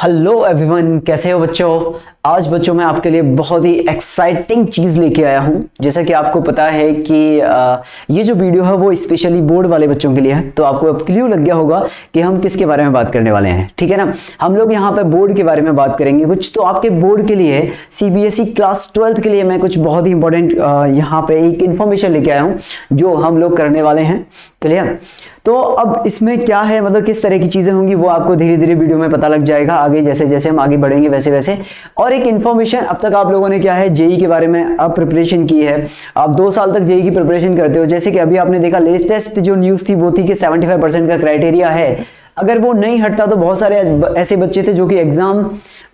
Hello everyone, कैसे हो बच्चों। आज बच्चों मैं आपके लिए बहुत ही एक्साइटिंग चीज़ लेके आया हूं। जैसा कि आपको पता है कि ये जो वीडियो है वो स्पेशली बोर्ड वाले बच्चों के लिए है, तो आपको अब क्लियर लग गया होगा कि हम किसके बारे में बात करने वाले हैं। ठीक है ना, हम लोग यहाँ पे बोर्ड के बारे में बात करेंगे कुछ। तो आपके बोर्ड के लिए सीबीएसई क्लास 12th के लिए मैं कुछ बहुत ही इंपॉर्टेंट यहाँ पे एक इन्फॉर्मेशन लेके आया हूँ जो हम लोग करने वाले हैं। क्लियर। तो अब इसमें क्या है, मतलब किस तरह की चीजें होंगी वो आपको धीरे धीरे वीडियो में पता लग जाएगा आगे, जैसे जैसे हम आगे बढ़ेंगे वैसे वैसे। और एक इन्फॉर्मेशन, अब तक आप लोगों ने क्या है जेई के बारे में अब प्रिपरेशन की है, आप 2 साल तक जेई की प्रिपरेशन करते हो। जैसे कि अभी आपने देखा लेटेस्ट जो न्यूज़ थी वो थी कि 75% का क्राइटेरिया है, अगर वो नहीं हटता तो बहुत सारे ऐसे बच्चे थे जो कि एग्जाम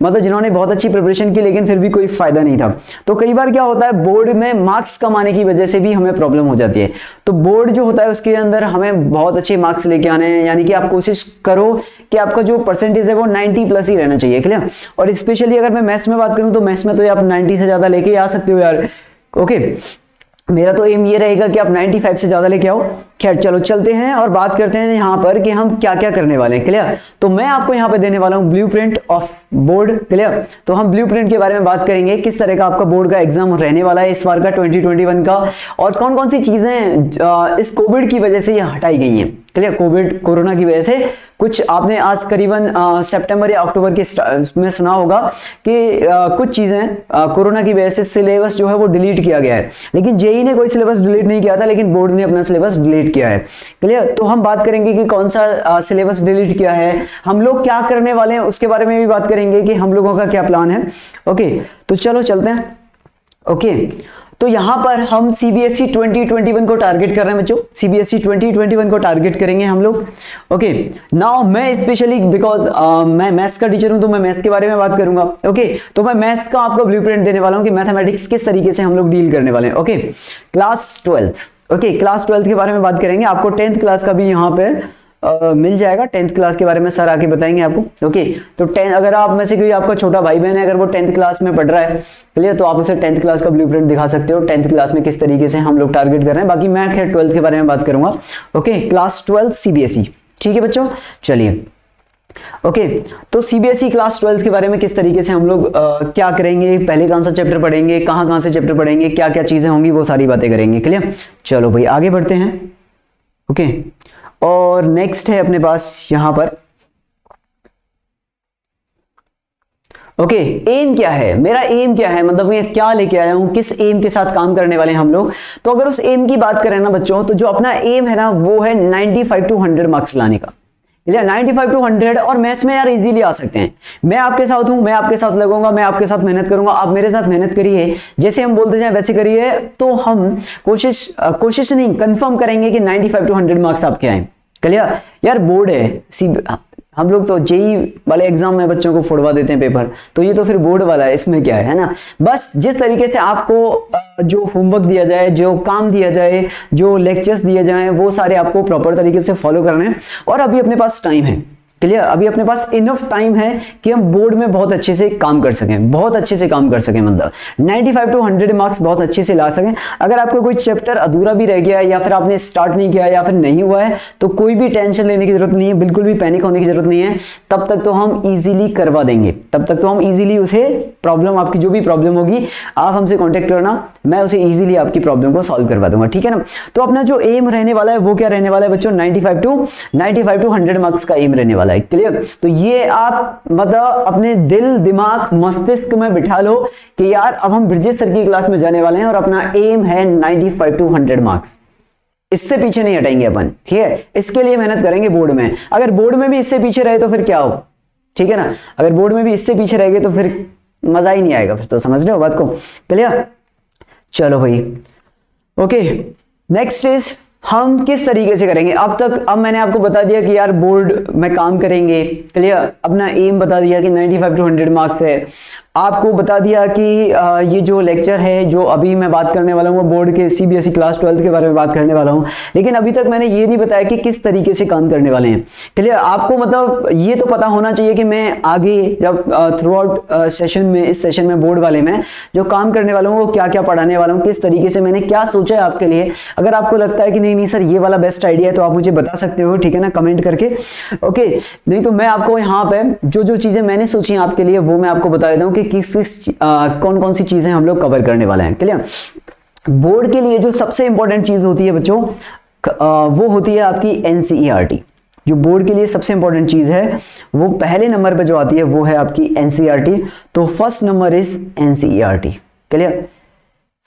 मतलब जिन्होंने बहुत अच्छी प्रिपरेशन की लेकिन फिर भी कोई फायदा नहीं था। तो कई बार क्या होता है, बोर्ड में मार्क्स कम आने की वजह से भी हमें प्रॉब्लम हो जाती है। तो बोर्ड जो होता है उसके अंदर हमें बहुत अच्छे मार्क्स लेके आने हैं, यानी कि आप कोशिश करो कि आपका जो परसेंटेज है वो 90+ ही रहना चाहिए। क्लियर। और स्पेशली अगर मैं मैथ्स में बात करूं तो मैथ्स में तो आप 90 से ज्यादा लेके आ सकते हो यार। ओके, मेरा तो एम ये रहेगा कि आप 95 से ज्यादा लेके आओ। खैर चलो चलते हैं और बात करते हैं यहाँ पर कि हम क्या क्या करने वाले हैं। क्लियर। तो मैं आपको यहाँ पे देने वाला हूँ ब्लूप्रिंट ऑफ बोर्ड। क्लियर। तो हम ब्लूप्रिंट के बारे में बात करेंगे, किस तरह का आपका बोर्ड का एग्जाम रहने वाला है इस बार का 2021 का, और कौन कौन सी चीजें इस कोविड की वजह से ये हटाई गई हैं। क्लियर। कोरोना की वजह से कुछ आपने आज करीबन सितंबर या अक्टूबर के में सुना होगा कि कुछ चीजें कोरोना की वजह से सिलेबस जो है वो डिलीट किया गया है, लेकिन जेई ने कोई सिलेबस डिलीट नहीं किया था, लेकिन बोर्ड ने अपना सिलेबस डिलीट किया है। क्लियर। तो हम बात करेंगे कि कौन सा सिलेबस डिलीट किया है, हम लोग क्या करने वाले हैं उसके बारे में भी बात करेंगे कि हम लोगों का क्या प्लान है। ओके, तो चलो चलते हैं। ओके, तो यहां पर हम सीबीएसई 2021 को टारगेट कर रहे हैं बच्चों, सीबीएसई 2021 को टारगेट करेंगे हम लोग। ओके, नाउ मैं स्पेशली बिकॉज मैं मैथ्स का टीचर हूं तो मैं मैथ्स के बारे में बात करूंगा। ओके, तो मैं मैथ्स का आपको ब्लूप्रिंट देने वाला हूं कि मैथमेटिक्स किस तरीके से हम लोग डील करने वाले हैं। Okay, class 12th। Okay, class 12th के बारे में बात करेंगे, आपको 10th क्लास का भी यहाँ पे मिल जाएगा। 10th क्लास के बारे में सर आके बताएंगे आपको। ओके, तो 10 अगर आप में से कोई आपका छोटा भाई बहन है, अगर वो 10th क्लास में पढ़ रहा है, क्लियर, तो आप उसे 10th क्लास का ब्लूप्रिंट दिखा सकते हो 10th क्लास में किस तरीके से हम लोग टारगेट कर रहे हैं। बाकी मैं खैर 12th के बारे में बात करूंगा। Okay, class 12 CBSE. ठीक है बच्चों, चलिए। ओके, तो सीबीएसई क्लास 12th के बारे में किस तरीके से हम लोग क्या करेंगे, पहले कौन सा चैप्टर पढ़ेंगे, कहां से चैप्टर पढ़ेंगे, क्या क्या चीजें होंगी, वो सारी बातें करेंगे। क्लियर। चलो भाई आगे बढ़ते हैं। ओके, और नेक्स्ट है अपने पास यहां पर ओके, एम क्या है, मेरा एम क्या है, मतलब मैं क्या लेके आया हूं, किस एम के साथ काम करने वाले हैं हम लोग। तो अगर उस एम की बात करें ना बच्चों, तो जो अपना एम है ना वो है 95 to 100 मार्क्स लाने का। 95 to 100, और मैथ्स में यार इजीली आ सकते हैं। मैं आपके साथ हूं, मैं आपके साथ लगूंगा, मैं आपके साथ मेहनत करूंगा, आप मेरे साथ मेहनत करिए, जैसे हम बोलते जाए वैसे करिए, तो हम कोशिश नहीं कंफर्म करेंगे कि 95 to 100 मार्क्स आपके आए। क्लियर। यार बोर्ड है, हम लोग तो जेई वाले एग्जाम में बच्चों को फोड़वा देते हैं पेपर, तो ये तो फिर बोर्ड वाला है, इसमें क्या है ना। बस जिस तरीके से आपको जो होमवर्क दिया जाए, जो काम दिया जाए, जो लेक्चर्स दिए जाए, वो सारे आपको प्रॉपर तरीके से फॉलो करने हैं। और अभी अपने पास टाइम है। क्लियर। अभी अपने पास इनफ टाइम है कि हम बोर्ड में बहुत अच्छे से काम कर सकें, बहुत अच्छे से काम कर सकें, मतलब 95 to 100 मार्क्स बहुत अच्छे से ला सकें। अगर आपका कोई चैप्टर अधूरा भी रह गया है, या फिर आपने स्टार्ट नहीं किया, या फिर नहीं हुआ है, तो कोई भी टेंशन लेने की जरूरत नहीं है, बिल्कुल भी पैनिक होने की जरूरत नहीं है। तब तक तो हम इजीली करवा देंगे, तब तक तो हम इजीली उसे प्रॉब्लम, आपकी जो भी प्रॉब्लम होगी आप हमसे कॉन्टेक्ट करना, मैं उसे इजीली आपकी प्रॉब्लम को सॉल्व करवा दूंगा। ठीक है ना। तो अपना जो एम रहने वाला है वो क्या रहने वाला है बच्चों, 95 to 100 मार्क्स का एम रहने वाला है। क्लियर। तो ये आप मतलब अपने दिल, दिमाग, मस्तिष्क में बिठा लो कि यार अब हम ब्रिजेश सर की क्लास में जाने वाले हैं और अपना एम है 95 to 100 मार्क्स, इससे पीछे नहीं हटाएंगे अपन। ठीक है, इसके लिए मेहनत करेंगे बोर्ड में। अगर बोर्ड में भी इससे पीछे रहे तो फिर क्या हो, ठीक है ना, अगर बोर्ड में भी इससे पीछे रहेंगे तो फिर मजा ही नहीं आएगा, फिर तो समझ रहे हो बात को। क्लियर। चलो भाई। ओके, नेक्स्ट इज हम किस तरीके से करेंगे। अब मैंने आपको बता दिया कि यार बोर्ड में काम करेंगे। क्लियर। अपना एम बता दिया कि 95 to 100 मार्क्स है। आपको बता दिया कि ये जो लेक्चर है जो अभी मैं बात करने वाला हूँ वो बोर्ड के सीबीएसई क्लास 12th के बारे में बात करने वाला हूँ, लेकिन अभी तक मैंने ये नहीं बताया कि किस तरीके से काम करने वाले हैं। क्लियर। आपको मतलब ये तो पता होना चाहिए कि मैं आगे जब थ्रू आउट सेशन में, इस सेशन में बोर्ड वाले में जो काम करने वाला हूँ वो क्या क्या पढ़ाने वाला हूँ, किस तरीके से मैंने क्या सोचा है आपके लिए। अगर आपको लगता है कि नहीं नहीं नहीं सर ये वाला बेस्ट आइडिया है, तो आप मुझे बता सकते हो, ठीक है ना, कमेंट करके। ओके, नहीं तो मैं आपको यहाँ पे जो जो चीजें मैंने सोची आपके लिए वो मैं आपको बता देता हूँ कि किस कौन कौन सी चीजें हम लोग कवर करने वाले हैं। क्लियर? बोर्ड के लिए जो सबसे इंपॉर्टेंट चीज होती है बच्चों, वो होती है आपकी एनसीईआरटी। जो बोर्ड के लिए सबसे इंपॉर्टेंट चीज है वो पहले नंबर पे जो आती है वो है आपकी एनसीईआरटी। तो first number is NCERT. Clear?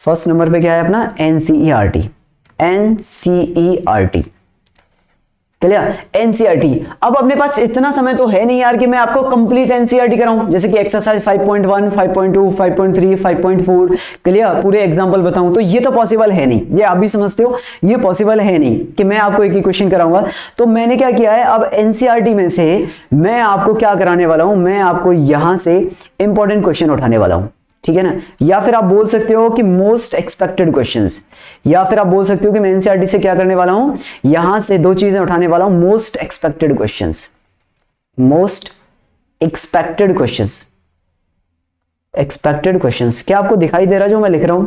First number पे क्या है अपना? एनसीईआरटी। एनसीईआरटी। क्लियर? एनसीईआरटी। अब अपने पास इतना समय तो है नहीं यार कि मैं आपको कंप्लीट एनसीईआरटी कराऊं, जैसे कि एक्सरसाइज 5.1, 5.2, 5.3, 5.4 क्लियर पूरे एग्जांपल बताऊं, तो ये तो पॉसिबल है नहीं, ये आप भी समझते हो, ये पॉसिबल है नहीं कि मैं आपको एक ही क्वेश्चन कराऊंगा। तो मैंने क्या किया है, अब एनसीईआरटी में से मैं आपको क्या कराने वाला हूं, मैं आपको यहां से इंपॉर्टेंट क्वेश्चन उठाने वाला हूं, ठीक है ना। या फिर आप बोल सकते हो कि मोस्ट एक्सपेक्टेड क्वेश्चंस, या फिर आप बोल सकते हो कि मैं एनसीईआरटी से क्या करने वाला हूं, यहां से दो चीजें उठाने वाला हूं, most expected questions. Most expected questions, expected questions. क्या आपको दिखाई दे रहा है जो मैं लिख रहा हूं?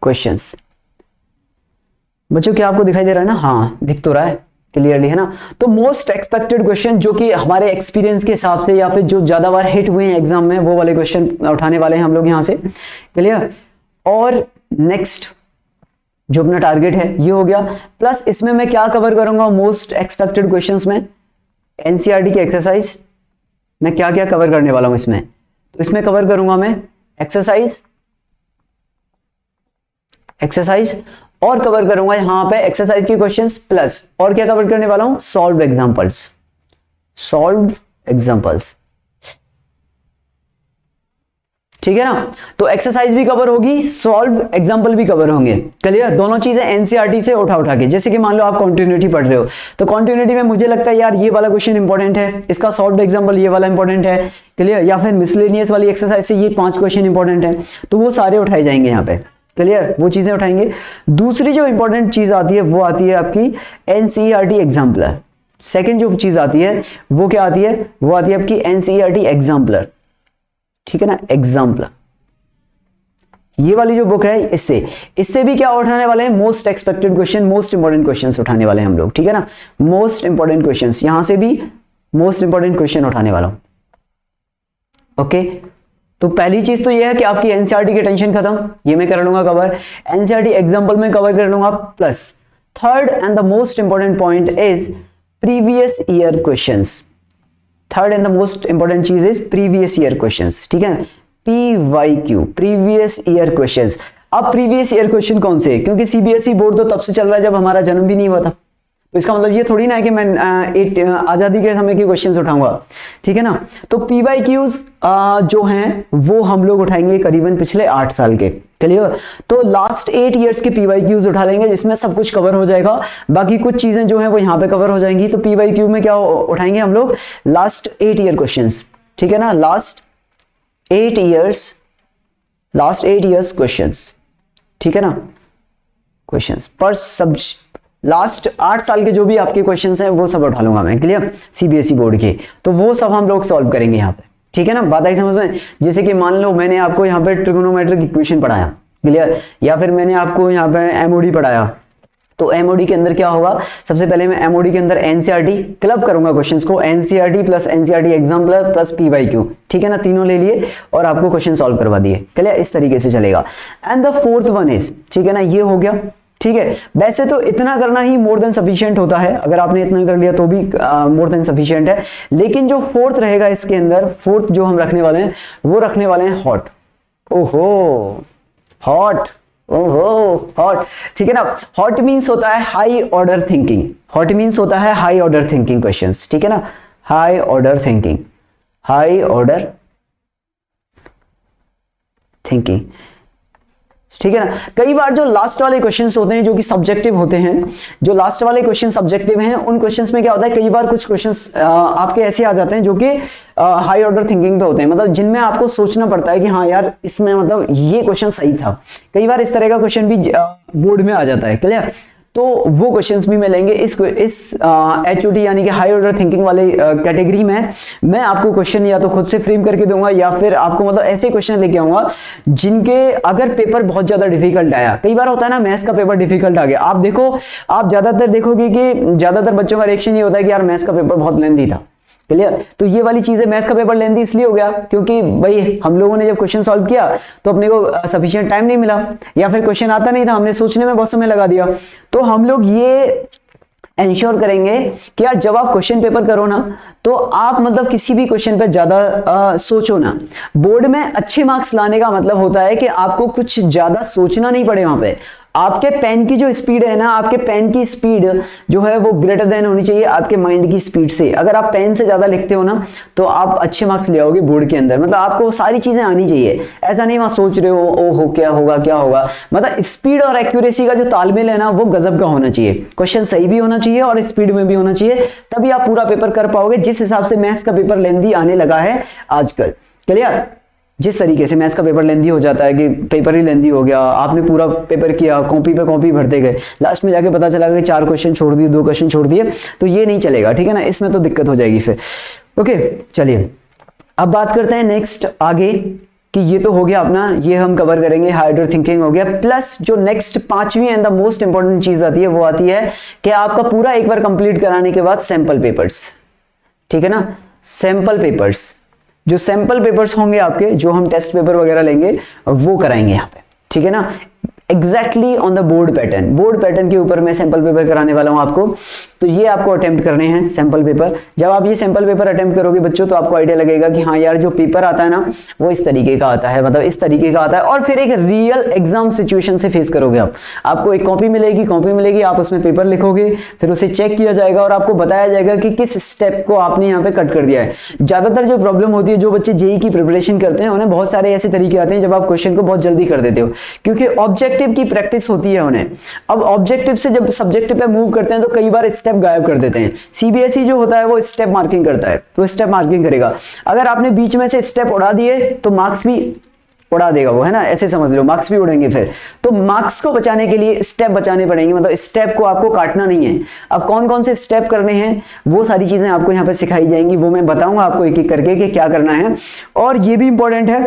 क्वेश्चंस बच्चों क्या आपको दिखाई दे रहा है ना? हाँ दिख तो रहा है क्लियरली, है ना। तो मोस्ट एक्सपेक्टेड क्वेश्चन जो कि हमारे एक्सपीरियंस के हिसाब से या फिर जो ज्यादा बार हिट हुए हैं एग्जाम में, वो वाले क्वेश्चन उठाने वाले हैं हम लोग यहां से। क्लियर? और नेक्स्ट जो अपना टारगेट है ये हो गया, प्लस इसमें मैं क्या कवर करूंगा मोस्ट एक्सपेक्टेड क्वेश्चंस में, एनसीईआरटी की एक्सरसाइज। मैं क्या क्या कवर करने वाला हूं इसमें, तो इसमें कवर करूंगा मैं एक्सरसाइज, एक्सरसाइज और कवर करूंगा यहां पे एक्सरसाइज के क्वेश्चंस, प्लस और क्या कवर करने वाला हूं, सॉल्व एग्जांपल्स। सॉल्व एग्जांपल्स, ठीक है ना। तो एक्सरसाइज भी कवर होगी, सॉल्व एग्जांपल भी कवर होंगे। क्लियर? दोनों चीजें एनसीईआरटी से उठा उठा के, जैसे कि मान लो आप कॉन्टिन्यूटी पढ़ रहे हो, तो कॉन्टिन्यूटी में मुझे लगता है यार ये वाला क्वेश्चन इंपॉर्टेंट है, इसका सॉल्व एग्जांपल ये वाला इंपॉर्टेंट है। क्लियर? या फिर मिसलेनियस वाली एक्सरसाइज से ये 5 क्वेश्चन इंपॉर्टेंट है, तो वो सारे उठाए जाएंगे यहाँ पे। क्लियर? वो चीजें उठाएंगे। दूसरी जो इंपॉर्टेंट चीज आती है वो आती है आपकी एनसीईआरटी एग्जाम्पलर। सेकंड जो चीज आती है वो क्या आती है, वो आती है आपकी एनसीईआरटी एग्जाम्पलर, ठीक है ना, एग्जाम्पलर। ये वाली जो बुक है इससे भी क्या उठाने वाले हैं, most expected question, most important questions उठाने वाले हैं हम लोग, ठीक है ना। मोस्ट इंपॉर्टेंट क्वेश्चंस, यहां से भी मोस्ट इंपॉर्टेंट क्वेश्चन उठाने वाला हूं। ओके, तो पहली चीज तो ये है कि आपकी एनसीईआरटी की टेंशन खत्म, ये मैं कर लूंगा कवर, एनसीईआरटी एग्जांपल में कवर कर लूंगा, plus third and the most important point is previous year questions. Third and the most important चीज इज प्रीवियस ईयर क्वेश्चंस, ठीक है, PYQ, प्रीवियस ईयर क्वेश्चंस। अब प्रीवियस ईयर क्वेश्चन कौन से, क्योंकि सीबीएसई बोर्ड तो तब से चल रहा है जब हमारा जन्म भी नहीं हुआ था, तो इसका मतलब ये थोड़ी ना है कि मैं आजादी के समय के क्वेश्चंस उठाऊंगा, ठीक है ना। तो PYQs जो हैं वो हम लोग उठाएंगे करीबन पिछले 8 साल के। क्लियर? तो लास्ट 8 इयर्स के PYQs उठा लेंगे, जिसमें सब कुछ कवर हो जाएगा, बाकी कुछ चीजें जो हैं वो यहाँ पे कवर हो जाएंगी। तो PYQ में क्या उठाएंगे हम लोग, लास्ट 8 ईयर क्वेश्चंस, ठीक है ना, लास्ट 8 इयर्स क्वेश्चंस, ठीक है ना, क्वेश्चंस पर सब लास्ट 8 साल के जो भी आपके क्वेश्चंस हैं वो सब उठा लूंगा मैं। क्लियर? सीबीएसई बोर्ड के, तो वो सब हम लोग सॉल्व करेंगे यहाँ पे, ठीक है ना। बात आई समझ में? जैसे कि मान लो मैंने आपको यहाँ पे ट्रिगोनोमेट्रिक इक्वेशन पढ़ाया, क्लियर, या फिर मैंने आपको यहाँ पे एमओडी पढ़ाया, तो एमओडी के अंदर क्या होगा, सबसे पहले मैं एमओडी के अंदर एनसीईआरटी क्लब करूंगा क्वेश्चंस को, NCERT plus NCERT exemplar plus PYQ, ठीक है ना, तीनों ले लिए और आपको क्वेश्चन सॉल्व करवा दिए। क्लियर? इस तरीके से चलेगा। And the fourth one is, ठीक है ना, ये हो गया, ठीक है। वैसे तो इतना करना ही मोर देन सफिशिएंट होता है, अगर आपने इतना कर लिया तो भी मोर देन सफिशिएंट है, लेकिन जो फोर्थ रहेगा इसके अंदर, फोर्थ जो हम रखने वाले हैं वो रखने वाले हैं हॉट। ओहो, हॉट, ओहो हॉट, ठीक है ना। हॉट मीन्स होता है high order thinking, hot means होता है हाई ऑर्डर थिंकिंग क्वेश्चंस, ठीक है ना, high order thinking, high order thinking, ठीक है ना। कई बार जो लास्ट वाले क्वेश्चंस होते हैं जो कि सब्जेक्टिव होते हैं, जो लास्ट वाले क्वेश्चन सब्जेक्टिव हैं, उन क्वेश्चंस में क्या होता है, कई बार कुछ क्वेश्चंस आपके ऐसे आ जाते हैं जो कि हाई ऑर्डर थिंकिंग पे होते हैं, मतलब जिनमें आपको सोचना पड़ता है कि हाँ यार इसमें मतलब ये क्वेश्चन सही था। कई बार इस तरह का क्वेश्चन भी बोर्ड में आ जाता है। क्लियर? तो वो क्वेश्चंस भी मैं लेंगे इस HOT यानी कि हाई ऑर्डर थिंकिंग वाले कैटेगरी में। मैं आपको क्वेश्चन या तो खुद से फ्रेम करके दूंगा या फिर आपको मतलब ऐसे क्वेश्चन लेके आऊंगा जिनके अगर पेपर बहुत ज्यादा डिफिकल्ट आया, कई बार होता है ना मैथ्स का पेपर डिफिकल्ट आ गया, आप देखो, आप ज्यादातर देखोगे कि ज्यादातर बच्चों का रिएक्शन ये होता है कि यार मैथ्स का पेपर बहुत लेंथी था। क्लियर? तो ये वाली चीजें, मैथ का पेपर लेंथी इसलिए हो गया क्योंकि भाई हम लोगों ने जब क्वेश्चन सॉल्व किया तो अपने को सफिशिएंट टाइम नहीं मिला, या फिर क्वेश्चन आता नहीं था, हमने सोचने में बहुत समय लगा दिया। तो हम लोग ये इंश्योर करेंगे कि यार जब आप क्वेश्चन पेपर करो ना तो आप मतलब किसी भी क्वेश्चन पर ज्यादा सोचो ना। बोर्ड में अच्छे मार्क्स लाने का मतलब होता है कि आपको कुछ ज्यादा सोचना नहीं पड़े, वहां पे आपके पेन की जो स्पीड है ना, आपके पेन की स्पीड जो है वो ग्रेटर देन होनी चाहिए आपके माइंड की स्पीड से। अगर आप पेन से ज्यादा लिखते हो ना तो आप अच्छे मार्क्स ले आओगे बोर्ड के अंदर। मतलब आपको सारी चीजें आनी चाहिए, ऐसा नहीं वहां सोच रहे हो ओ हो क्या होगा क्या होगा। मतलब स्पीड और एक्यूरेसी का जो तालमेल है ना वो गजब का होना चाहिए, क्वेश्चन सही भी होना चाहिए और स्पीड में भी होना चाहिए, तभी आप पूरा पेपर कर पाओगे। जिस हिसाब से मैथ्स का पेपर लेंथी आने लगा है आजकल, क्लियर? जिस तरीके से मैथ्स का पेपर लेंथी हो जाता है कि पेपर ही लेंथी हो गया, आपने पूरा पेपर किया, कॉपी पे कॉपी भरते गए, लास्ट में जाके पता चला कि 4 क्वेश्चन छोड़ दिए, 2 क्वेश्चन छोड़ दिए, तो ये नहीं चलेगा, ठीक है ना, इसमें तो दिक्कत हो जाएगी फिर। ओके चलिए अब बात करते हैं नेक्स्ट आगे कि ये तो हो गया अपना, ये हम कवर करेंगे, हाई ऑर्डर थिंकिंग हो गया। प्लस जो नेक्स्ट 5वीं एंड द मोस्ट इंपॉर्टेंट चीज आती है वो आती है कि आपका पूरा एक बार कंप्लीट कराने के बाद सैंपल पेपर्स, ठीक है ना, सैंपल पेपर्स, जो सैंपल पेपर्स होंगे आपके, जो हम टेस्ट पेपर वगैरह लेंगे वो कराएंगे यहाँ पे, ठीक है ना, exactly on the board pattern. Board pattern के ऊपर मैं सैंपल पेपर कराने वाला हूं आपको, तो ये आपको अटेम्प्ट करने हैं सैंपल पेपर। जब आप ये सैंपल पेपर अटेम्प्ट करोगे बच्चों तो आपको आइडिया लगेगा कि हाँ यार जो पेपर आता है ना वो इस तरीके का आता है, मतलब इस तरीके का आता है, और फिर एक रियल एग्जाम सिचुएशन से फेस करोगे आप। आपको एक कॉपी मिलेगी, आप उसमें पेपर लिखोगे, फिर उसे चेक किया जाएगा और आपको बताया जाएगा कि किस स्टेप को आपने यहाँ पे कट कर दिया है। ज्यादातर जो प्रॉब्लम होती है, जो बच्चे जेईई की प्रिपरेशन करते हैं उन्हें बहुत सारे ऐसे तरीके आते हैं जब आप क्वेश्चन को बहुत जल्दी कर देते हो, क्योंकि ऑब्जेक्टिव की प्रैक्टिस होती है उन्हें। अब ऑब्जेक्टिव से जब सब्जेक्टिव पे मूव करते हैं तो कई बार स्टेप गायब कर देते हैं। सीबीएसई जो होता है वो स्टेप मार्किंग करता है, तो स्टेप मार्किंग करेगा। अगर आपने बीच में से स्टेप उड़ा दिए तो मार्क्स भी उड़ा देगा वो, है ना, ऐसे समझ लो, मार्क्स भी उड़ेंगे फिर। तो मार्क्स को बचाने के लिए स्टेप बचाने पड़ेंगे, मतलब स्टेप को आपको काटना नहीं है। अब कौन कौन से स्टेप करने हैं वो सारी चीजें आपको यहाँ पे सिखाई जाएंगी, वो मैं बताऊंगा आपको एक एक करके कि क्या करना है। और ये भी इंपॉर्टेंट है,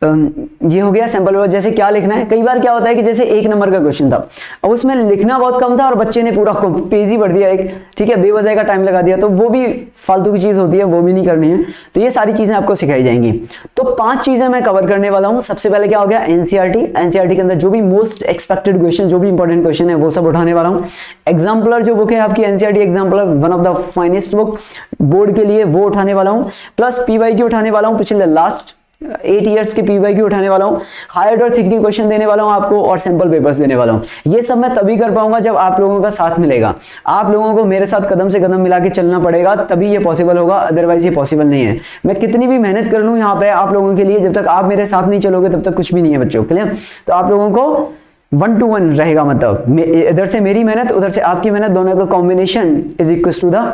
ये हो गया सैंपल पेपर। जैसे क्या लिखना है, कई बार क्या होता है कि जैसे 1 नंबर का क्वेश्चन था, अब उसमें लिखना बहुत कम था और बच्चे ने पूरा पेज ही भर दिया एक, ठीक है, बेवजह का टाइम लगा दिया, तो वो भी फालतू की चीज होती है, वो भी नहीं करनी है। तो ये सारी चीजें आपको सिखाई जाएंगी। तो 5 चीजें मैं कवर करने वाला हूं। सबसे पहले क्या हो गया, एनसीईआरटी के अंदर जो भी मोस्ट एक्सपेक्टेड क्वेश्चन, जो भी इंपॉर्टेंट क्वेश्चन है वो सब उठाने वाला हूं। एग्जाम्पलर जो बुक है आपकी NCERT exemplar, one of the finest book board के लिए, वो उठाने वाला हूं। प्लस पीवाईक्यू उठाने वाला हूं, पिछले लास्ट 8 इयर्स के पीवाईक्यू उठाने वाला हूं, हाई ऑर्डर थिंकिंग क्वेश्चन देने वाला हूं आपको, और सैंपल पेपर्स देने वाला हूं। ये सब मैं तभी कर पाऊंगा जब आप लोगों का साथ मिलेगा। आप लोगों को मेरे साथ कदम से कदम मिला के चलना पड़ेगा, तभी ये पॉसिबल होगा, अदरवाइज ये पॉसिबल नहीं है। मैं कितनी भी मेहनत कर लूं यहाँ पे आप लोगों के लिए, जब तक आप मेरे साथ नहीं चलोगे तब तक कुछ भी नहीं है बच्चों, क्लियर? तो आप लोगों को 1 to 1 रहेगा, मतलब इधर से मेरी मेहनत उधर से आपकी मेहनत, दोनों का combination is equal to the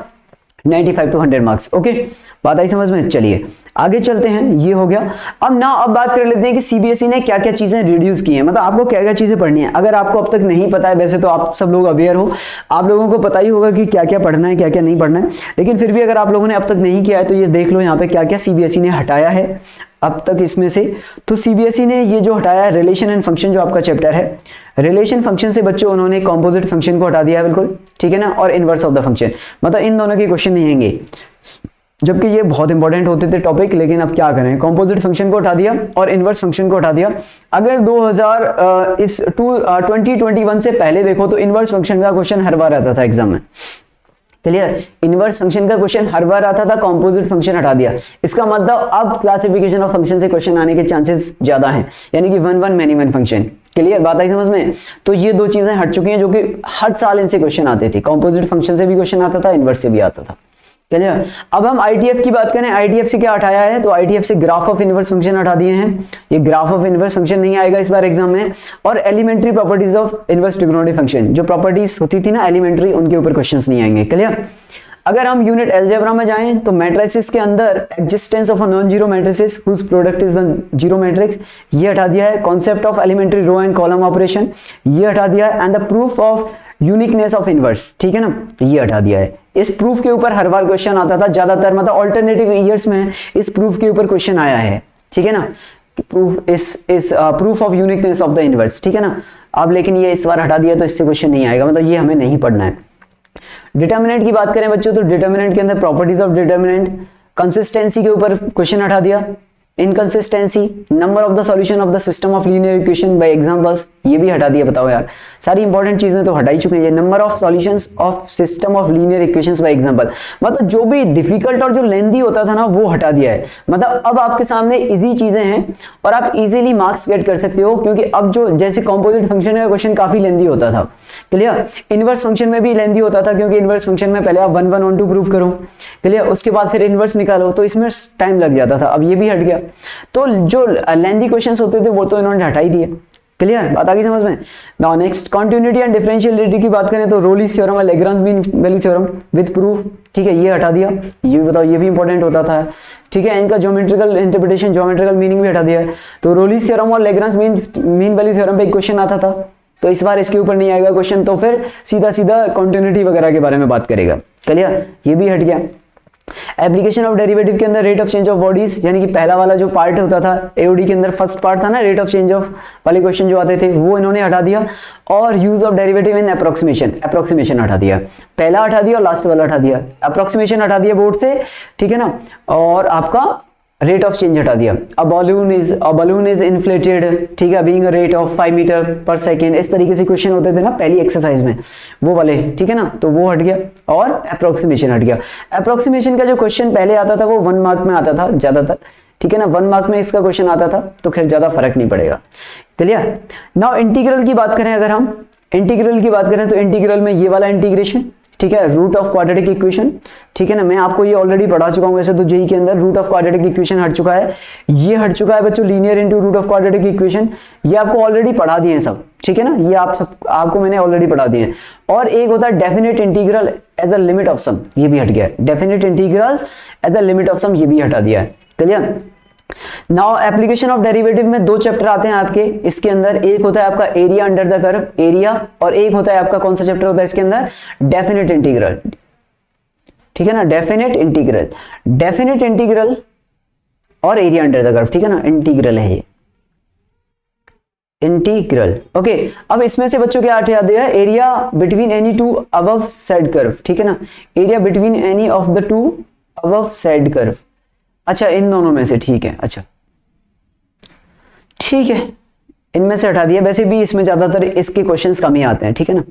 95 to 100 marks. Okay, बात आई समझ में? चलिए आगे चलते हैं, ये हो गया। अब बात कर लेते हैं कि सीबीएसई ने क्या क्या चीजें रिड्यूस की हैं, मतलब आपको क्या क्या चीजें पढ़नी है। अगर आपको अब तक नहीं पता है, वैसे तो आप सब लोग अवेयर हो, आप लोगों को पता ही होगा कि क्या क्या पढ़ना है क्या क्या नहीं पढ़ना है, लेकिन फिर भी अगर आप लोगों ने अब तक नहीं किया है तो ये देख लो यहाँ पे क्या क्या सीबीएसई ने हटाया है अब तक इसमें से। तो सीबीएसई ने ये जो हटाया है, रिलेशन एंड फंक्शन जो आपका चैप्टर है, रिलेशन फंक्शन से बच्चों उन्होंने कंपोजिट फंक्शन को हटा दिया है बिल्कुल, ठीक है ना, और इनवर्स ऑफ द फंक्शन, मतलब इन दोनों के क्वेश्चन नहीं आएंगे, जबकि ये बहुत इंपॉर्टेंट होते थे टॉपिक। लेकिन अब क्या करें, कंपोजिट फंक्शन को हटा दिया और इनवर्स फंक्शन को हटा दिया। अगर 2021 से पहले देखो तो इनवर्स फंक्शन का क्वेश्चन हर बार आता था एग्जाम में, क्लियर? इनवर्स फंक्शन का क्वेश्चन हर बार आता था, कंपोजिट फंक्शन हटा दिया। इसका मतलब अब क्लासिफिकेशन ऑफ फंक्शन से क्वेश्चन आने के चांसेस ज्यादा हैं, यानी कि 1 1 मैनी 1 फंक्शन। क्लियर, बात आई समझ में? तो ये 2 चीजें हट चुकी हैं जो कि हर साल इनसे क्वेश्चन आते थे, कंपोजिट फंक्शन से भी क्वेश्चन आता था, इनवर्स से भी आता था। क्लियर? अब हम आईटीएफ की बात करें, आईटीएफ से क्या हटाया है, तो आईटीएफ से ग्राफ ऑफ इनवर्स फंक्शन हटा दिए हैं। ये ग्राफ ऑफ इनवर्स फंक्शन नहीं आएगा इस बार एग्जाम में। और elementary properties of inverse trigonometric function, जो प्रॉपर्टीज होती थी ना एलिमेंट्री, उनके ऊपर क्वेश्चंस नहीं आएंगे। क्लियर? अगर हम यूनिट अलजेब्रा में जाएं तो मैट्रिसेस के अंदर existence of a non zero matrices whose product is the zero matrix, ये हटा दिया है। Concept of elementary row and column operation, ये हटा दिया है। And the proof of uniqueness of inverse, ठीक है ना, ये हटा दिया है। इस प्रूफ के ऊपर हर बार क्वेश्चन आता था, ज्यादातर मतलब ऑल्टरनेटिव ईयर्स में इस प्रूफ के ऊपर क्वेश्चन आया है, ठीक है ना, proof of uniqueness of the inverse, ठीक है ना। अब लेकिन ये इस बार हटा दिया तो इससे क्वेश्चन नहीं आएगा, मतलब ये हमें नहीं पढ़ना है। डिटर्मिनेंट की बात करें बच्चों तो डिटर्मिनेंट के अंदर प्रॉपर्टीज ऑफ डिटर्मिनेंट, कंसिस्टेंसी के ऊपर क्वेश्चन हटा दिया। Inconsistency, number of the solution of the system of linear equation by examples, ये भी हटा दिया। बताओ यार, सारी इंपॉर्टेंट चीजें तो हटा ही चुके हैं। Number of solutions of system of linear equations by example, मतलब जो भी डिफिकल्ट और जो लेंथी होता था ना वो हटा दिया है। मतलब अब आपके सामने इजी चीजें हैं और आप इजीली मार्क्स गेट कर सकते हो, क्योंकि अब जो जैसे कॉम्पोजिट फंक्शन का क्वेश्चन काफी लेंथी होता था, क्लियर। इनवर्स फंक्शन में भी लेंथी होता था, क्योंकि इनवर्स फंक्शन में पहले आप 1 1 1 2 प्रूव करो, क्लियर, उसके बाद फिर इनवर्स निकालो, तो इसमें टाइम लग जाता था। अब ये भी हट गया, तो जो लेंथी क्वेश्चंस होते थे वो तो इन्होंने हटा ही दिए, क्लियर, बात आ गई समझ में। नाउ नेक्स्ट, कॉन्टिन्यूटी एंड डिफरेंशियलिटी की बात करें तो रोलिस थ्योरम और Lagrange mean value theorem with proof, ठीक है, ये हटा दिया। ये भी बताओ, ये भी इंपॉर्टेंट होता था, ठीक है। इनका ज्योमेट्रिकल इंटरप्रिटेशन, ज्योमेट्रिकल मीनिंग भी हटा दिया है। तो रोलिस थ्योरम और लैग्रांज मीन वैल्यू थ्योरम पे एक क्वेश्चन आता था, तो इस बार इसके ऊपर नहीं आएगा क्वेश्चन, तो फिर सीधा सीधा कॉन्टिन्यूटी वगैरह के बारे में बात करेगा, क्लियर, ये भी हट गया। एप्लीकेशन ऑफ डेरिवेटिव के अंदर rate of change of bodies, यानी कि पहला वाला जो पार्ट होता था एओडी के अंदर, फर्स्ट पार्ट था ना रेट ऑफ चेंज ऑफ वाले क्वेश्चन जो आते थे, वो इन्होंने हटा दिया। और use of derivative in approximation हटा दिया, पहला हटा दिया और लास्ट वाला हटा दिया। अप्रोक्सीमेशन हटा दिया बोर्ड से, ठीक है ना, और आपका रेट ऑफ चेंज हटा दिया। अ बलून इज इन्फ्लेटेड, ठीक है, being a rate of 5 metre per second, इस तरीके से क्वेश्चन होते थे ना पहली एक्सरसाइज में, वो वाले, ठीक है ना, तो वो हट गया। और अप्रोक्सीमेशन हट गया। अप्रोक्सीमेशन का जो क्वेश्चन पहले आता था वो 1 मार्क में आता था ज्यादातर, ठीक है ना, 1 मार्क में इसका क्वेश्चन आता था, तो फिर ज्यादा फर्क नहीं पड़ेगा, क्लियर। नाउ इंटीग्रल की बात करें, अगर हम इंटीग्रल की बात करें तो इंटीग्रल में ये वाला इंटीग्रेशन, ठीक है, रूट ऑफ क्वाड्रेटिक इक्वेशन, ठीक है ना, मैं आपको ये ऑलरेडी पढ़ा चुका हूं वैसे तो जेई के अंदर। रूट ऑफ क्वाड्रेटिक इक्वेशन हट चुका है, ये हट चुका है बच्चों, linear into root of quadratic equation, ये आपको ऑलरेडी पढ़ा दिए हैं सब, ठीक है ना, ये आपको मैंने ऑलरेडी पढ़ा दिए हैं। और एक होता है definite integral as a limit of sum, ये भी हट गया है। Definite integral as a limit of sum, ये भी हटा दिया है, clear. Now application of derivative में 2 चैप्टर आते हैं आपके इसके अंदर, एक होता है आपका area under the curve, area, और एक होता है आपका कौन सा चैप्टर होता है इसके अंदर, डेफिनेट इंटीग्रल, ठीक है ना, डेफिनेट इंटीग्रल और एरिया अंडर द कर्व, ठीक है ना, इंटीग्रल है ये, इंटीग्रल, ओके। अब इसमें से बच्चों क्या हटा दिया है, area between any 2 above side curve, ठीक है ना, area between any of the 2 above side curve, अच्छा इन दोनों में से, ठीक है, अच्छा ठीक है, इनमें से हटा दिया। वैसे भी इसमें ज्यादातर इसके क्वेश्चंस कम ही आते हैं, ठीक है ना,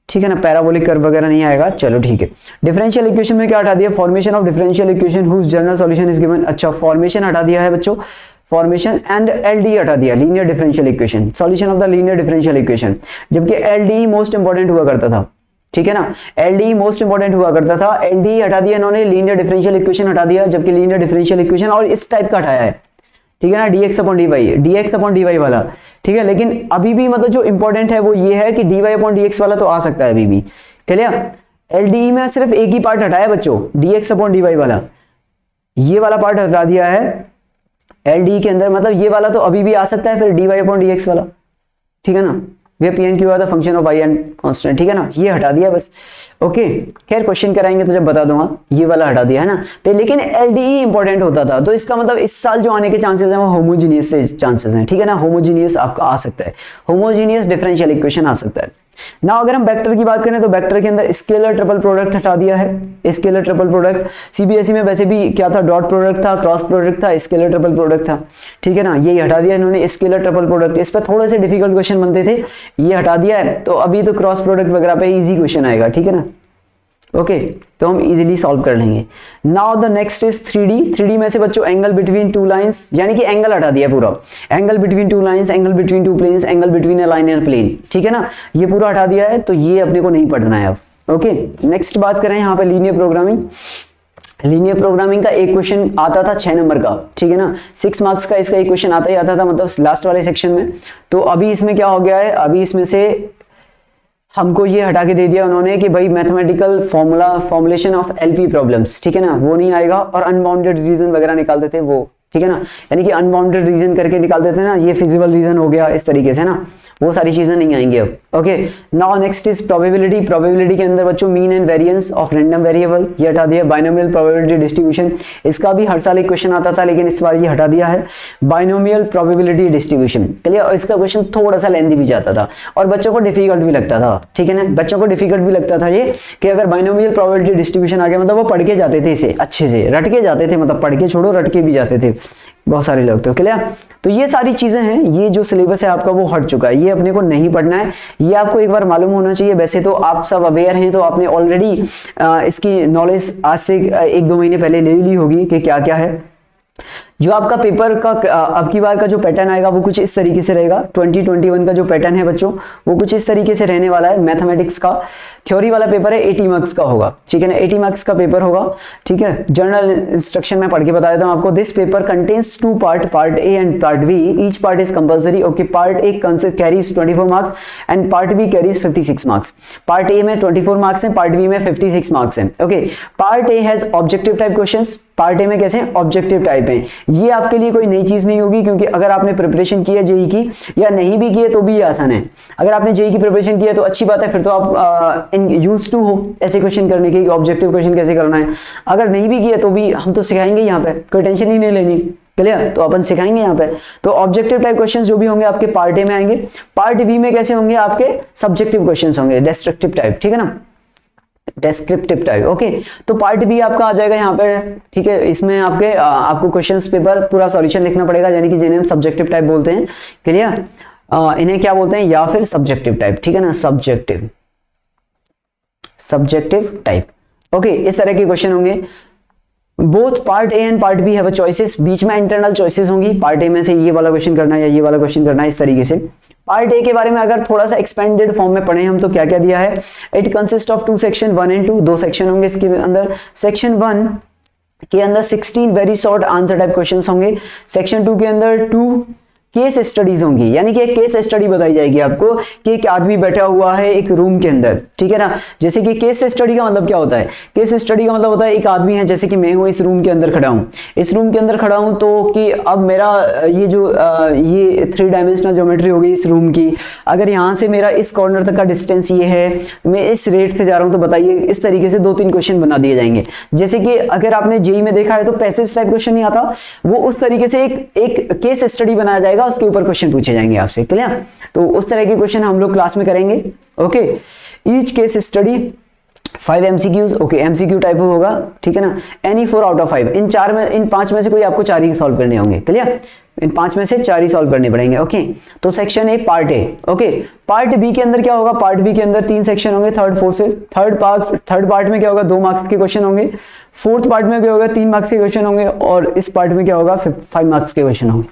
ठीक है ना, पैराबोलिक कर्व वगैरह नहीं आएगा, चलो ठीक है। डिफरेंशियल इक्वेशन में क्या हटा दिया, formation of differential equation whose general solution is given, अच्छा फॉर्मेशन हटा दिया है बच्चों, फॉर्मेशन एंड एलडी हटा दिया, linear differential equation, solution of the linear differential equation, जबकि एलडी मोस्ट इंपॉर्टेंट हुआ करता था, ठीक है ना, एलडी मोस्ट इंपॉर्टेंट हुआ करता था, एलडी हटा दिया इन्होंने, लीनियर डिफरेंशियल इक्वेशन हटा दिया, जबकि लीनियर डिफरेंशियल इक्वेशन और इस टाइप का हटाया है, ठीक है ना, dx अपॉन dy वाला, ठीक है। लेकिन अभी भी मतलब जो इंपॉर्टेंट है वो ये है कि dy अपॉन dx वाला तो आ सकता है अभी भी, क्लियर। एलडी में सिर्फ एक ही पार्ट हटाया बच्चों, dx अपॉन dy वाला, ये वाला पार्ट हटा दिया है एलडी के अंदर, मतलब ये वाला तो अभी भी आ सकता है, फिर dy अपॉन dx वाला, ठीक है ना, where P and Q are the function of I and constant, ठीक है ना, ये हटा दिया बस, ओके। खैर क्वेश्चन कराएंगे तो जब बता दूंगा, ये वाला हटा दिया है ना, तो लेकिन एलडीई इंपॉर्टेंट होता था, तो इसका मतलब इस साल जो आने के चांसेस हैं वो होमोजीनियस से चांसेस हैं, ठीक है ना, होमोजीनियस आपका आ सकता है, होमोजीनियस डिफरेंशियल इक्वेशन आ सकता है। ना अगर हम वेक्टर की बात करें तो वेक्टर के अंदर स्केलर ट्रिपल प्रोडक्ट हटा दिया है, स्केलर ट्रिपल प्रोडक्ट, सीबीएसई में वैसे भी क्या था, डॉट प्रोडक्ट था, क्रॉस प्रोडक्ट था, स्केलर ट्रिपल प्रोडक्ट था, ठीक है ना, ये हटा दिया इन्होंने, स्केलर ट्रिपल प्रोडक्ट, इस पर थोड़े से डिफिकल्ट क्वेश्चन बनते थे, ये हटा दिया है, तो अभी तो क्रॉस प्रोडक्ट वगैरह पे इजी क्वेश्चन आएगा, ठीक है ना, ओके, तो हम इजीली सॉल्व कर लेंगे। Now the next is 3D में से बच्चों एंगल बिटवीन 2 लाइंस, यानी कि एंगल हटा दिया पूरा, angle between 2 lines, angle between 2 planes, angle between a line and plane, ठीक है ना, ये पूरा हटा दिया है, तो ये अपने को नहीं पढ़ना है अब, ओके। नेक्स्ट बात करें यहाँ पे लीनियर प्रोग्रामिंग, लीनियर प्रोग्रामिंग का एक क्वेश्चन आता था 6 नंबर का, ठीक है ना, 6 मार्क्स का इसका एक क्वेश्चन आता ही आता था, मतलब लास्ट वाले सेक्शन में। तो अभी इसमें क्या हो गया है, अभी इसमें से हमको ये हटा के दे दिया उन्होंने कि भाई mathematical formulation of LP problems, ठीक है ना, वो नहीं आएगा, और अनबाउंडेड रीजन वगैरह निकाल देते वो, ठीक है ना, यानी कि अनबाउंडेड रीजन करके निकाल देते हैं ना, ये फिजिबल रीजन हो गया इस तरीके से ना, वो सारी चीजें नहीं आएंगी अब। Okay, now next is probability. Probability के अंदर बच्चों mean and variance of random variable, ये हटा दिया। बाइनोमियल प्रोबेबिलिटी डिस्ट्रीब्यूशन, इसका भी हर साल एक क्वेश्चन आता था लेकिन इस बार ये हटा दिया है। बाइनोमियल प्रोबेबिलिटी डिस्ट्रीब्यूशन, क्लियर, और इसका क्वेश्चन थोड़ा सा लेंथी भी जाता था और बच्चों को डिफिकल्ट भी लगता था, ठीक है ना, बच्चों को डिफिकल्ट भी लगता था ये कि अगर बाइनोमियल प्रोबेबिलिटी डिस्ट्रीब्यूशन आ गया मतलब वो पढ़ के जाते थे, इसे अच्छे से रट के जाते थे, मतलब पढ़ के छोड़ो रट के भी जाते थे बहुत सारे लोग, तो क्लियर। तो ये सारी चीजें हैं, ये जो सिलेबस है आपका वो हट चुका है, ये अपने को नहीं पढ़ना है, ये आपको एक बार मालूम होना चाहिए। वैसे तो आप सब अवेयर हैं, तो आपने ऑलरेडी इसकी नॉलेज आज से 1-2 महीने पहले ले ली होगी कि क्या क्या है। जो आपका पेपर का अब की बार का जो पैटर्न आएगा वो कुछ इस तरीके से रहेगा। 2021 का जो पैटर्न है बच्चों वो कुछ इस तरीके से रहने वाला है। मैथमेटिक्स का थ्योरी वाला पेपर है, 80 मार्क्स का होगा, ठीक है ना, 80 मार्क्स का पेपर होगा, ठीक है। जर्नल इंस्ट्रक्शन में पढ़ के बता देता हूं आपको। This paper contains 2 part, part A and part B, each part is compulsory. Okay, part A carries 24 marks and part B carries 56 marks. Part A में 24 मार्क्स है, पार्ट बी में 56 मार्क्स है। Okay, part A has objective type questions, part A में कैसे objective type है। ये आपके लिए कोई नई चीज नहीं होगी, क्योंकि अगर आपने प्रिपरेशन की है जेई की या नहीं भी की है तो भी आसान है। अगर आपने जेई की प्रिपरेशन की है तो अच्छी बात है, फिर तो आप यूज्ड टू हो ऐसे क्वेश्चन करने के, ऑब्जेक्टिव क्वेश्चन कैसे करना है। अगर नहीं भी की है तो भी हम तो सिखाएंगे, यहाँ पे कोई टेंशन ही नहीं लेनी, क्लियर, तो अपन सिखाएंगे यहाँ पे। तो ऑब्जेक्टिव टाइप क्वेश्चंस जो भी होंगे आपके पार्ट ए में आएंगे। पार्ट बी में कैसे होंगे आपके सब्जेक्टिव क्वेश्चंस होंगे, डिस्क्रिप्टिव टाइप, ठीक है ना, डिस्क्रिप्टिव टाइप। ओके, तो पार्ट बी आपका आ जाएगा यहाँ पे, ठीक है। इसमें आपको क्वेश्चंस पेपर पूरा सॉल्यूशन लिखना पड़ेगा, यानी कि जिन्हें हम सब्जेक्टिव टाइप बोलते हैं, क्लियर, इन्हें क्या बोलते हैं, या फिर सब्जेक्टिव टाइप, ठीक है ना, सब्जेक्टिव टाइप। ओके, इस तरह के क्वेश्चन होंगे। Both part A and part B have choices, बीच में इंटरनल चॉइसेस होंगी, पार्ट ए में से ये वाला क्वेश्चन करना है या ये वाला क्वेश्चन करना है, इस तरीके से। पार्ट ए के बारे में अगर थोड़ा सा एक्सपेंडेड फॉर्म में पढ़े हम तो क्या क्या दिया है। It consist of 2 section 1 and 2, 2 section होंगे इसके अंदर। सेक्शन 1 के अंदर 16 very short answer type questions होंगे। सेक्शन 2 के अंदर 2 केस स्टडीज होंगी, यानी कि एक केस स्टडी बताई जाएगी आपको कि एक आदमी बैठा हुआ है एक रूम के अंदर, ठीक है ना। जैसे कि केस स्टडी का मतलब क्या होता है, केस स्टडी का मतलब होता है एक आदमी है, जैसे कि मैं हूं इस रूम के अंदर खड़ा हूं, इस रूम के अंदर खड़ा हूं, तो कि अब मेरा ये जो ये 3 डायमेंशनल ज्योमेट्री होगी इस रूम की, अगर यहां से मेरा इस कॉर्नर तक का डिस्टेंस ये है, मैं इस रेट से जा रहा हूं, तो बताइए, इस तरीके से 2-3 क्वेश्चन बना दिए जाएंगे। जैसे कि अगर आपने जेईई में देखा है तो पैसेज टाइप क्वेश्चन नहीं आता, वो उस तरीके से एक केस स्टडी बनाया जाएगा, उसके ऊपर क्वेश्चन पूछे जाएंगे आपसे, क्लियर। तो उस तरह के क्वेश्चन हम लोग क्लास में करेंगे। Okay, each case study 5 MCQs, okay, MCQ type होगा, ठीक है ना। एनी 4 आउट ऑफ 5, इन 5 में से कोई आपको 4 ही सॉल्व करने होंगे, क्लियर, इन 5 में से 4 ही सॉल्व करने पड़ेंगे। ओके, तो section A part A. Okay, part B के अंदर क्या होगा, पार्ट बी के अंदर 3 सेक्शन होंगे, third fourth fifth. Third part में क्या होगा, 2 मार्क्स के क्वेश्चन होंगे। फोर्थ पार्ट में क्या होगा, 3 मार्क्स के क्वेश्चन होंगे, और इस पार्ट में क्या होगा, 5 मार्क्स के क्वेश्चन होंगे,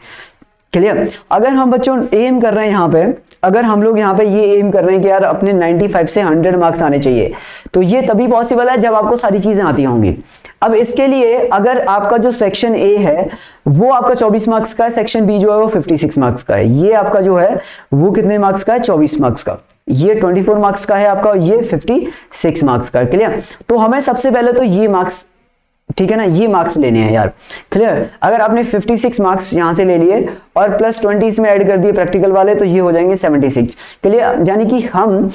क्लियर। अगर हम बच्चों एम कर रहे हैं यहाँ पे, अगर हम लोग यहाँ पे ये एम कर रहे हैं कि यार अपने 95 से 100 मार्क्स आने चाहिए, तो ये तभी पॉसिबल है जब आपको सारी चीजें आती होंगी। अब इसके लिए अगर आपका जो सेक्शन ए है वो आपका 24 मार्क्स का है, सेक्शन बी जो है वो 56 मार्क्स का है, ये आपका जो है वो कितने मार्क्स का है, 24 मार्क्स का, ये 24 मार्क्स का है आपका, ये 56 मार्क्स का, क्लियर। तो हमें सबसे पहले तो ये मार्क्स, ठीक है ना, ये मार्क्स लेने हैं यार, क्लियर। अगर आपने 56 मार्क्स यहां से ले लिए और प्लस 20 इसमें ऐड कर दिए प्रैक्टिकल वाले, तो ये हो जाएंगे 76, क्लियर। यानी कि हम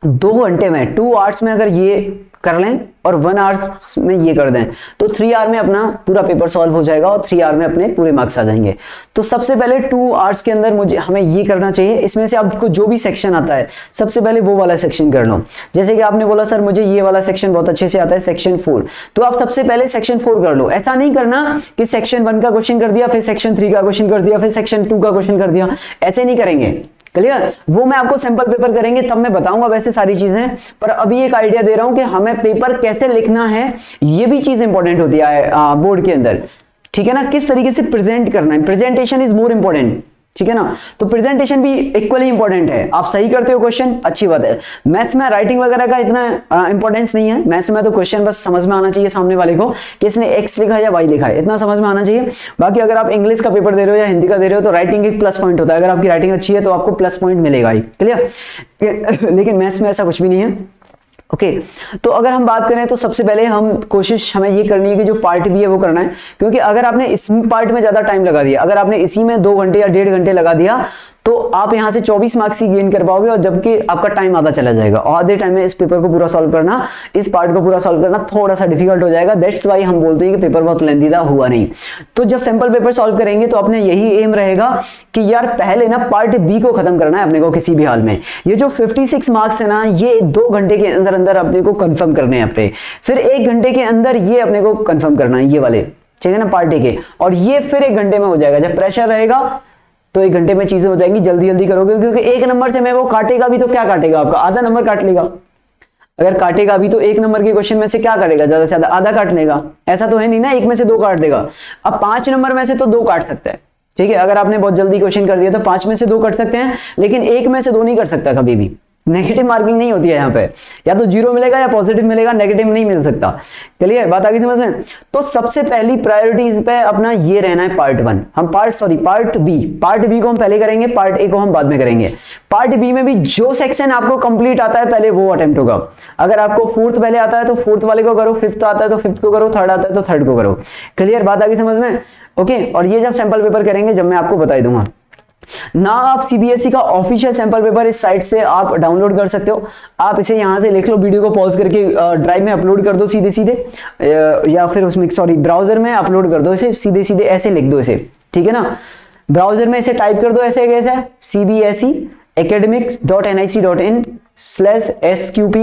2 घंटे में 2 आवर्स में अगर ये कर लें और 1 आवर्स में ये कर दें, तो 3 आवर में अपना पूरा पेपर सॉल्व हो जाएगा और 3 आवर में अपने पूरे मार्क्स आ जाएंगे। तो सबसे पहले 2 आवर्स के अंदर हमें ये करना चाहिए। इसमें से आपको जो भी सेक्शन आता है सबसे पहले वो वाला सेक्शन कर लो। जैसे कि आपने बोला सर मुझे ये वाला सेक्शन बहुत अच्छे से आता है, सेक्शन 4, तो आप सबसे पहले सेक्शन 4 कर लो। ऐसा नहीं करना कि सेक्शन 1 का क्वेश्चन कर दिया, फिर सेक्शन 3 का क्वेश्चन कर दिया, फिर सेक्शन 2 का क्वेश्चन कर दिया, ऐसे नहीं करेंगे, क्लियर। वो मैं आपको सैंपल पेपर करेंगे तब मैं बताऊंगा वैसे सारी चीजें, पर अभी एक आइडिया दे रहा हूं कि हमें पेपर कैसे लिखना है, ये भी चीज इंपॉर्टेंट होती है बोर्ड के अंदर, ठीक है ना। किस तरीके से प्रेजेंट करना है, प्रेजेंटेशन इज मोर इंपॉर्टेंट, ठीक है ना। तो प्रेजेंटेशन भी इक्वली इंपॉर्टेंट है। आप सही करते हो क्वेश्चन, अच्छी बात है। मैथ्स में राइटिंग वगैरह का इतना इंपॉर्टेंस नहीं है। मैथ्स में तो क्वेश्चन बस समझ में आना चाहिए सामने वाले को कि इसने एक्स लिखा है या वाई लिखा है, इतना समझ में आना चाहिए। बाकी अगर आप इंग्लिश का पेपर दे रहे हो या हिंदी का दे रहे हो तो राइटिंग एक प्लस पॉइंट होता है। अगर आपकी राइटिंग अच्छी है तो आपको प्लस पॉइंट मिलेगा ही, क्लियर। लेकिन मैथ्स में ऐसा कुछ भी नहीं है। ओके तो अगर हम बात करें तो सबसे पहले कोशिश हमें ये करनी है कि जो पार्ट भी है वो करना है, क्योंकि अगर आपने इस पार्ट में ज्यादा टाइम लगा दिया, अगर आपने इसी में 2 घंटे या 1.5 घंटे लगा दिया तो आप यहां से 24 मार्क्स ही गेन कर पाओगे, और जबकि आपका टाइम आधा चला जाएगा। और आधे टाइम में इस पेपर को पूरा सॉल्व करना, इस पार्ट को पूरा सॉल्व करना थोड़ा सा डिफिकल्ट हो जाएगा। दैट्स वाई हम बोलते हैं कि पेपर बहुत लेंथी था, हुआ नहीं। तो जब सैंपल पेपर सॉल्व करेंगे तो अपने यही एम रहेगा कि यार पहले ना पार्ट बी को खत्म करना है अपने को किसी भी हाल में। ये जो 56 मार्क्स है ना, ये 2 घंटे के अंदर अंदर अपने को कंफर्म करने हैं अपने, फिर 1 घंटे के अंदर ये अपने को कंफर्म करना है, ये वाले, ठीक है ना, पार्ट ए के। और ये फिर 1 घंटे में हो जाएगा। जब प्रेशर रहेगा तो 1 घंटे में चीजें हो जाएंगी, जल्दी जल्दी करोगे, क्योंकि 1 नंबर से मैं वो काटेगा भी तो क्या काटेगा, आपका आधा नंबर काट लेगा। अगर काटेगा भी तो 1 नंबर के क्वेश्चन में से क्या काटेगा, ज्यादा से ज्यादा आधा काट लेगा। ऐसा तो है नहीं ना 1 में से 2 काट देगा। अब 5 नंबर में से तो 2 काट सकता है, ठीक है। अगर आपने बहुत जल्दी क्वेश्चन कर दिया तो 5 में से 2 कट सकते हैं, लेकिन 1 में से 2 नहीं कर सकता कभी भी। नेगेटिव मार्किंग नहीं होती है यहाँ पे, या तो 0 मिलेगा या पॉजिटिव मिलेगा, नेगेटिव नहीं मिल सकता। क्लियर, बात आगे समझ में। तो सबसे पहली प्रायोरिटी इस पे अपना ये रहना है पार्ट 1। हम पार्ट बी को हम पहले करेंगे, पार्ट ए को हम बाद में करेंगे। पार्ट बी में भी जो सेक्शन आपको कंप्लीट आता है पहले वो अटेम्प्ट होगा। अगर आपको 4th पहले आता है तो 4th वाले को करो, 5th आता है तो 5th को करो, 3rd आता है तो 3rd को करो। क्लियर, बात आगे समझ में। ओके, और ये जब सैंपल पेपर करेंगे जब मैं आपको बता दूंगा ना। आप सीबीएसई का ऑफिशियल सैंपल पेपर इस साइट से आप डाउनलोड कर सकते हो। आप इसे यहां से लिख लो, वीडियो को पॉज करके ड्राइव में अपलोड कर दो सीधे सीधे, या फिर उसमें ब्राउजर में अपलोड कर दो इसे, सीधे सीधे ऐसे लिख दो इसे, ठीक है ना। ब्राउजर में इसे टाइप कर दो ऐसे कैसे, cbseacademics.nic.in/sqp,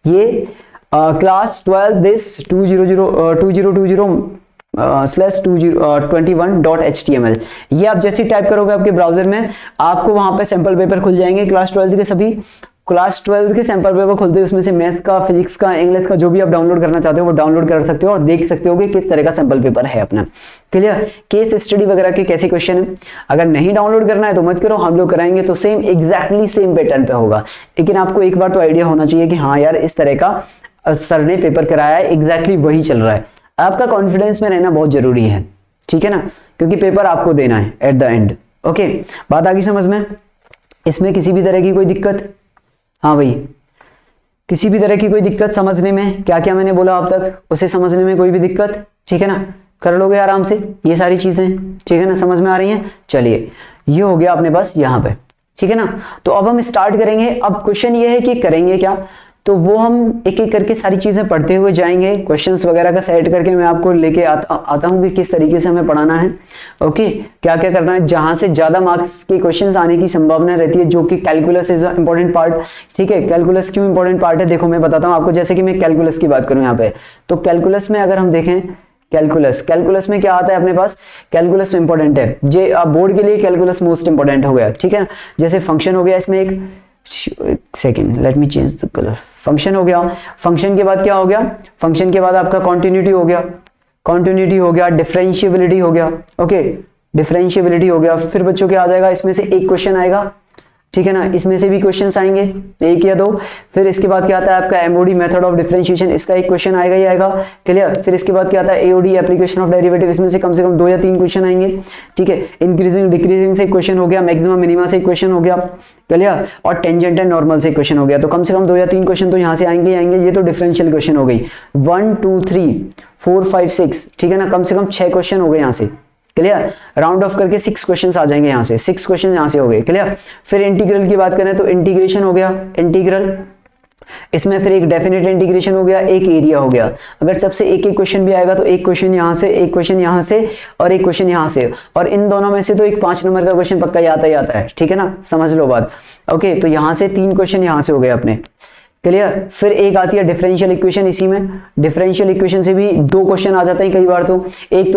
ये क्लास 12 दिस 2020/21.html। ये आप जैसे टाइप करोगे आपके ब्राउजर में, आपको वहां पे सैंपल पेपर खुल जाएंगे क्लास 12 के सभी। क्लास 12 के सैंपल पेपर खुलते हैं, उसमें से मैथ्स का, फिजिक्स का, इंग्लिश का जो भी आप डाउनलोड करना चाहते हो वो डाउनलोड कर सकते हो और देख सकते हो कि किस तरह का सैंपल पेपर है अपना। क्लियर, केस स्टडी वगैरह के कैसे क्वेश्चन है। अगर नहीं डाउनलोड करना है तो मत करो, हम लोग कराएंगे तो सेम एग्जैक्टली सेम पैटर्न पे होगा। लेकिन आपको एक बार तो आइडिया होना चाहिए कि हाँ यार इस तरह का सर ने पेपर कराया है, एग्जैक्टली वही चल रहा है। आपका कॉन्फिडेंस में रहना बहुत जरूरी है, ठीक है ना, क्योंकि पेपर आपको देना है एट द एंड। ओके, बात आगे समझ में। इसमें किसी भी तरह की कोई दिक्कत, हाँ भाई, किसी भी तरह की कोई दिक्कत समझने में, क्या क्या मैंने बोला अब तक उसे समझने में कोई भी दिक्कत, ठीक है ना, कर लोगे आराम से ये सारी चीजें, ठीक है ना, समझ में आ रही हैं। चलिए, ये हो गया अपने पास यहाँ पे, ठीक है ना। तो अब हम स्टार्ट करेंगे। अब क्वेश्चन ये है कि करेंगे क्या, तो वो हम एक एक करके सारी चीजें पढ़ते हुए जाएंगे। क्वेश्चंस वगैरह का सेट करके मैं आपको लेके आता हूँ कि किस तरीके से हमें पढ़ाना है। ओके, क्या क्या करना है, जहां से ज्यादा मार्क्स के क्वेश्चंस आने की संभावना रहती है, जो कि कैलकुलस इज इंपॉर्टेंट पार्ट। ठीक है, कैलकुलस क्यों इंपॉर्टेंट पार्ट है, देखो मैं बताता हूँ आपको। जैसे कि मैं कैलकुलस की बात करूँ यहाँ पे, तो कैलकुलस में अगर हम देखें, कैलकुलस में क्या आता है अपने पास, कैलकुलस इंपॉर्टेंट है जे बोर्ड के लिए, कैलकुलस मोस्ट इंपॉर्टेंट हो गया, ठीक है ना। जैसे फंक्शन हो गया, इसमें एक second, let me change the colour. Function हो गया, फंक्शन के बाद क्या हो गया, फंक्शन के बाद आपका कॉन्टिन्यूटी हो गया, डिफरेंशिएबिलिटी हो गया। ओके, डिफरेंशिएबिलिटी हो गया। फिर बच्चों क्या आ जाएगा, इसमें से एक क्वेश्चन आएगा, ठीक है ना, इसमें से भी क्वेश्चंस आएंगे 1 या 2। फिर इसके बाद क्या आता है आपका एमओडी, मेथड ऑफ डिफरेंशिएशन, इसका एक क्वेश्चन आएगा ही आएगा। क्लियर। फिर इसके बाद क्या आता है एओडी, एप्लीकेशन ऑफ डेरिवेटिव, इसमें से कम 2 या 3 क्वेश्चन आएंगे। ठीक है, इंक्रीजिंग डिक्रीजिंग से क्वेश्चन हो गया, मैक्सिमम मिनिमा से क्वेश्चन हो गया। क्लियर। और टेंजेंट एंड नॉर्मल से क्वेश्चन हो गया। तो कम से कम 2 या 3 क्वेश्चन तो यहाँ से आएंगे ही आएंगे। ये तो डिफरेंशियल क्वेश्चन हो गई, 1 2 3 4 5 6, ठीक है ना, कम से कम 6 क्वेश्चन हो गए यहाँ से। क्लियर। राउंड ऑफ करके 6 क्वेश्चंस आ जाएंगे यहाँ से, 6 क्वेश्चन यहाँ से हो गए। क्लियर। फिर इंटीग्रल की बात करें तो इंटीग्रेशन हो गया, इंटीग्रल, इसमें फिर एक डेफिनेट इंटीग्रेशन हो गया, एक एरिया हो गया। अगर सबसे एक एक क्वेश्चन भी आएगा तो एक क्वेश्चन यहाँ से, एक क्वेश्चन यहाँ से और एक क्वेश्चन यहाँ से, और इन दोनों में से तो एक 5 नंबर का क्वेश्चन पक्का ही आता है। ठीक है ना, समझ लो बात। ओके, तो यहाँ से 3 क्वेश्चन यहाँ से हो गए अपने। क्लियर। फिर एक आती है डिफरेंशियल इक्वेशन, इसी में डिफरेंशियल इक्वेशन से भी 2 क्वेश्चन आ जाते हैं कई बार। तो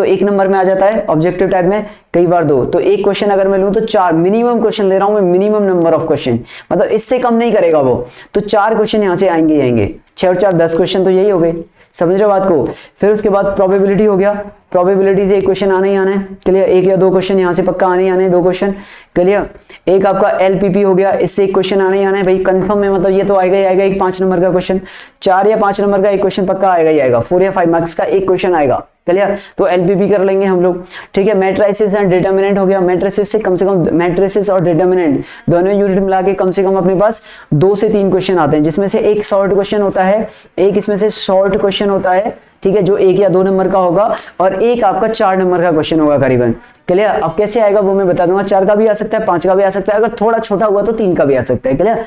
एक नंबर में आ जाता है ऑब्जेक्टिव टाइप में, कई बार 2। तो एक क्वेश्चन अगर मैं लूं तो 4 मिनिमम क्वेश्चन ले रहा हूं मैं, मिनिमम नंबर ऑफ क्वेश्चन, मतलब इससे कम नहीं करेगा वो। तो 4 क्वेश्चन यहां से आएंगे 6 और 4 10 क्वेश्चन, तो यही हो गए। समझ रहे हो बात को। फिर उसके बाद प्रोबेबिलिटी हो गया, प्रोबेबिलिटी से एक क्वेश्चन आना ही आना है, क्लियर। एक या दो क्वेश्चन यहाँ से पक्का आने ही आने हैं, दो क्वेश्चन, क्लियर। एक आपका LPP हो गया, इससे एक क्वेश्चन आने ही आना है भाई, कंफर्म है, मतलब ये तो आएगा ही आएगा, एक 5 नंबर का क्वेश्चन, 4 या 5 नंबर का एक क्वेश्चन पक्का आएगा ही आएगा, 4 या 5 मार्क्स का एक क्वेश्चन आएगा, क्लियर। तो LPP कर लेंगे हम लोग, ठीक है। मैट्रिसेस एंड डिटरमिनेंट हो गया, मैट्रिसेस से कम मैट्रिसेस और डिटरमिनेंट दोनों यूनिट मिला के कम से कम अपने पास 2 से 3 क्वेश्चन आते हैं, जिसमें से एक शॉर्ट क्वेश्चन होता है, एक इसमें से शॉर्ट क्वेश्चन होता है, ठीक है, जो 1 या 2 नंबर का होगा, और एक आपका 4 नंबर का क्वेश्चन होगा करीबन, क्लियर। अब कैसे आएगा वो मैं बता दूंगा, 4 का भी आ सकता है, 5 का भी आ सकता है, अगर थोड़ा छोटा हुआ तो 3 का भी आ सकता है, क्लियर।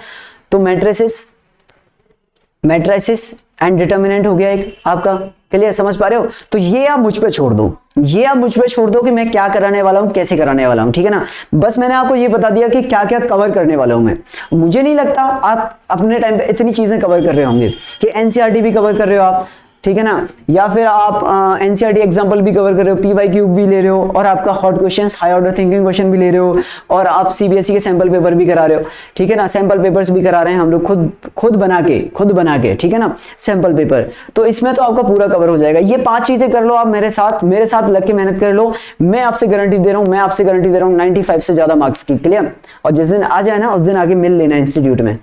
तो मैट्रिसेस एंड डिटरमिनेंट हो गया एक आपका, क्लियर, समझ पा रहे हो। तो ये आप मुझ पे छोड़ दो, ये आप मुझ पे छोड़ दो कि मैं क्या कराने वाला हूं, कैसे कराने वाला हूं, ठीक है ना। बस मैंने आपको ये बता दिया कि क्या क्या कवर करने वाला हूं मैं। मुझे नहीं लगता आप अपने टाइम पे इतनी चीजें कवर कर रहे होंगे कि NCERT भी कवर कर रहे हो आप, ठीक है ना, या फिर आप NCERT एग्जाम्पल भी कवर कर रहे हो, PYQ भी ले रहे हो, और आपका hot questions, high order thinking question भी ले रहे हो, और आप CBSE के सैंपल पेपर भी करा रहे हो, ठीक है ना। सैंपल पेपर्स भी करा रहे हैं हम लोग खुद बना के, ठीक है ना, सैंपल पेपर। तो इसमें तो आपका पूरा कवर हो जाएगा। ये 5 चीजें कर लो आप मेरे साथ लग के मेहनत कर लो। मैं आपसे गारंटी दे रहा हूँ 95 से ज्यादा मार्क्स की, क्लियर। और जिस दिन आ जाए ना, उस दिन आके मिल लेना इंस्टीट्यूट में,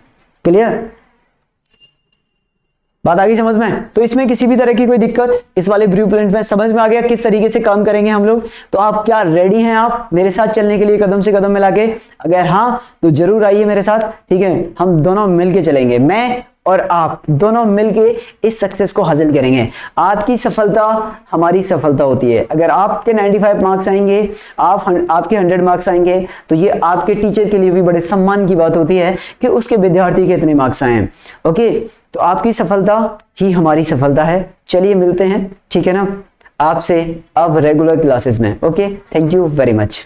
क्लियर। बात आ गई समझ में। तो इसमें किसी भी तरह की कोई दिक्कत इस वाले ब्लूप्रिंट में समझ में आ गया किस तरीके से काम करेंगे हम लोग। तो आप क्या रेडी हैं आप मेरे साथ चलने के लिए कदम से कदम मिला के? अगर हाँ तो जरूर आइए मेरे साथ, ठीक है। हम दोनों मिलके चलेंगे, मैं और आप दोनों मिलके इस सक्सेस को हासिल करेंगे। आपकी सफलता हमारी सफलता होती है। अगर आपके 95 मार्क्स आएंगे, आपके 100 मार्क्स आएंगे, तो ये आपके टीचर के लिए भी बड़े सम्मान की बात होती है कि उसके विद्यार्थी के इतने मार्क्स आए हैं। ओके, तो आपकी सफलता ही हमारी सफलता है। चलिए मिलते हैं, ठीक है ना, आपसे अब रेगुलर क्लासेस में। Okay, thank you very much.